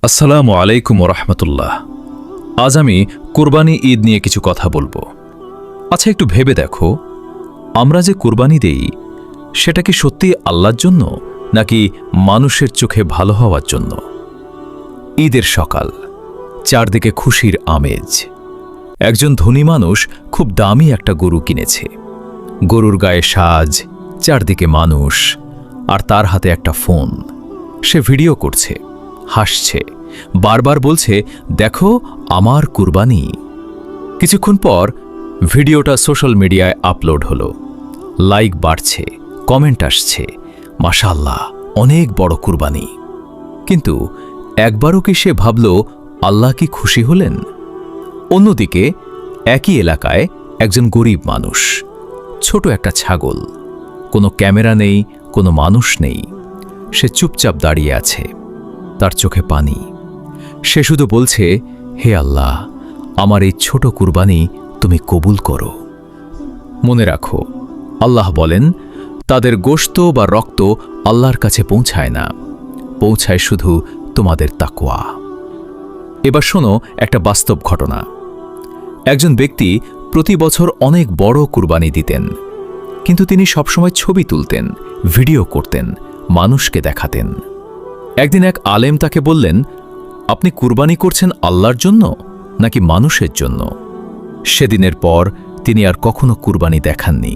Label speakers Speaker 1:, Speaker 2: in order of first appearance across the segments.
Speaker 1: আসসালামু আলাইকুম ওরহমতুল্লাহ। আজ আমি কুরবানি ঈদ নিয়ে কিছু কথা বলবো। আচ্ছা, একটু ভেবে দেখো, আমরা যে কুরবানি দেই সেটা কি সত্যি আল্লাহর জন্য নাকি মানুষের চোখে ভালো হওয়ার জন্য? ঈদের সকাল, চারদিকে খুশির আমেজ। একজন ধনী মানুষ খুব দামি একটা গরু কিনেছে। গরুর গায়ে সাজ, চারদিকে মানুষ, আর তার হাতে একটা ফোন। সে ভিডিও করছে, হাসছে, বারবার বলছে, দেখো আমার কুরবানি। কিছুক্ষণ পর ভিডিওটা সোশ্যাল মিডিয়ায় আপলোড হলো। লাইক বাড়ছে, কমেন্ট আসছে, মাশাআল্লাহ, অনেক বড় কুরবানি। কিন্তু একবারও কি সে ভাবল আল্লাহ কি খুশি হলেন? অন্যদিকে একই এলাকায় একজন গরিব মানুষ, ছোট একটা ছাগল, কোনো ক্যামেরা নেই, কোনো মানুষ নেই। সে চুপচাপ দাঁড়িয়ে আছে, তার চোখে পানি। সে শুধু বলছে, হে আল্লাহ, আমার এই ছোট কুরবানি তুমি কবুল করো। মনে রাখো, আল্লাহ বলেন, তাদের গোশত বা রক্ত আল্লাহর কাছে পৌঁছায় না, পৌঁছায় শুধু তোমাদের তাকওয়া। এবার শোনো একটা বাস্তব ঘটনা। একজন ব্যক্তি প্রতি বছর অনেক বড় কুরবানি দিতেন, কিন্তু তিনি সবসময় ছবি তুলতেন, ভিডিও করতেন, মানুষকে দেখাতেন। একদিন এক আলেম তাকে বললেন, আপনি কুরবানি করছেন আল্লাহর জন্য নাকি মানুষের জন্য? সেদিনের পর তিনি আর কখনো কুরবানি দেখাননি।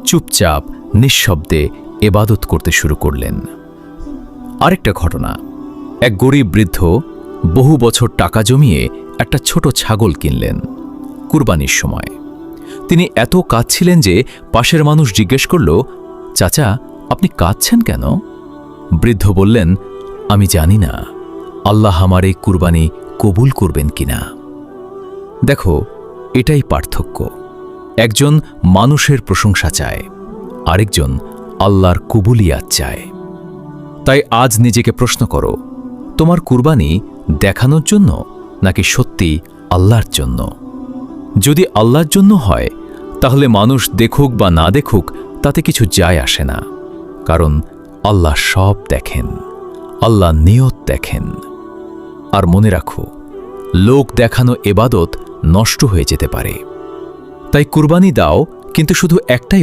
Speaker 1: চুপচাপ নিঃশব্দে এবাদত করতে শুরু করলেন। আরেকটা ঘটনা, এক গরিব বৃদ্ধ বহু বছর টাকা জমিয়ে একটা ছোট ছাগল কিনলেন। কুরবানির সময় তিনি এত কাঁদছিলেন যে পাশের মানুষ জিজ্ঞেস করল, চাচা, আপনি কাঁদছেন কেন? বৃদ্ধ বললেন, আমি জানি না আল্লাহ আমার এই কুরবানি কবুল করবেন কিনা। দেখো, এটাই পার্থক্য। একজন মানুষের প্রশংসা চায়, আরেকজন আল্লাহর কবুলিয়াত চায়। তাই আজ নিজেকে প্রশ্ন করো, তোমার কুরবানি দেখানোর জন্য নাকি সত্যি আল্লাহর জন্য? যদি আল্লাহর জন্য হয়, তাহলে মানুষ দেখুক বা না দেখুক তাতে কিছু যায় আসে না, কারণ আল্লাহ সব দেখেন, আল্লাহ নিয়ত দেখেন। আর মনে রাখো, লোক দেখানো এবাদত নষ্ট হয়ে যেতে পারে। তাই কুরবানি দাও, কিন্তু শুধু একটাই